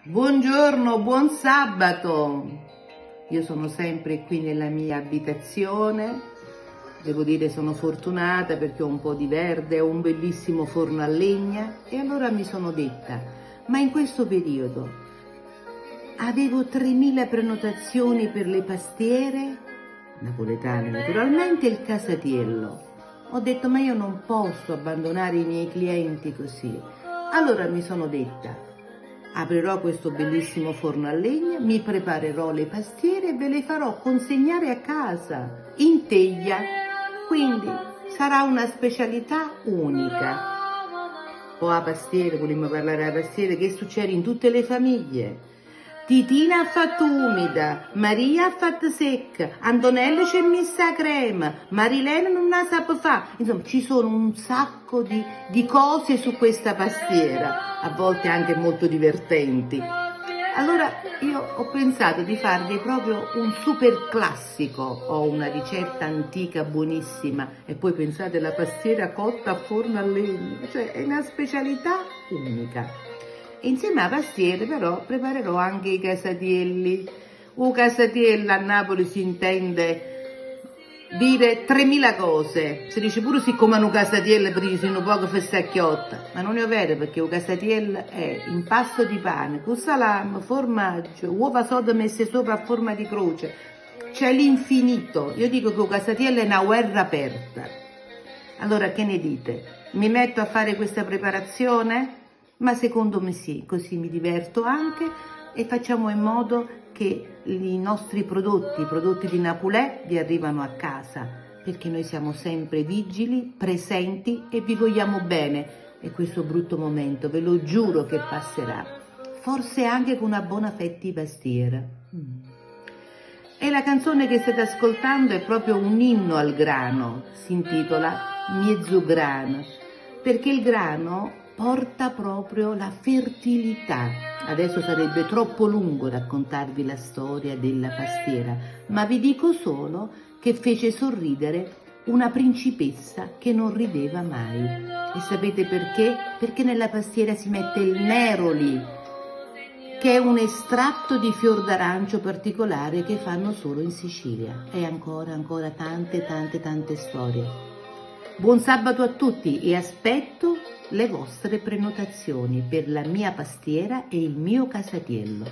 Buongiorno, buon sabato! Io sono sempre qui nella mia abitazione, devo dire sono fortunata perché ho un po' di verde, ho un bellissimo forno a legna e allora mi sono detta, ma in questo periodo avevo 3000 prenotazioni per le pastiere, napoletane naturalmente, e il casatiello. Ho detto, ma io non posso abbandonare i miei clienti così. Allora mi sono detta, aprirò questo bellissimo forno a legna, mi preparerò le pastiere e ve le farò consegnare a casa, in teglia. Quindi sarà una specialità unica. O a pastiere, vogliamo parlare della pastiere, che succede in tutte le famiglie. Titina ha fatto umida, Maria ha fatto secca, Antonella c'è messa crema, Marilena non la sa fare. Insomma, ci sono un sacco di cose su questa pastiera, a volte anche molto divertenti. Allora io ho pensato di farvi proprio un super classico, ho una ricetta antica buonissima e poi pensate la pastiera cotta a forno a legna, cioè è una specialità unica. Insieme alla pastiera però preparerò anche i casatielli. Un casatiello a Napoli si intende dire 3000 cose. Si dice pure siccome un casatiello presi un poco fessacchiotta, ma non è vero perché un casatiello è impasto di pane con salame, formaggio, uova sode messe sopra a forma di croce. C'è l'infinito. Io dico che un casatiello è una guerra aperta. Allora che ne dite? Mi metto a fare questa preparazione? Ma secondo me sì, così mi diverto anche e facciamo in modo che i nostri prodotti, i prodotti di Napolè vi arrivano a casa, perché noi siamo sempre vigili, presenti e vi vogliamo bene. E questo brutto momento, ve lo giuro che passerà, forse anche con una buona fetta di pastiera. E la canzone che state ascoltando è proprio un inno al grano, si intitola Mezzograno, perché il grano porta proprio la fertilità. Adesso sarebbe troppo lungo raccontarvi la storia della pastiera, ma vi dico solo che fece sorridere una principessa che non rideva mai. E sapete perché? Perché nella pastiera si mette il neroli, che è un estratto di fior d'arancio particolare che fanno solo in Sicilia. E ancora tante storie. Buon sabato a tutti e aspetto le vostre prenotazioni per la mia pastiera e il mio casatiello.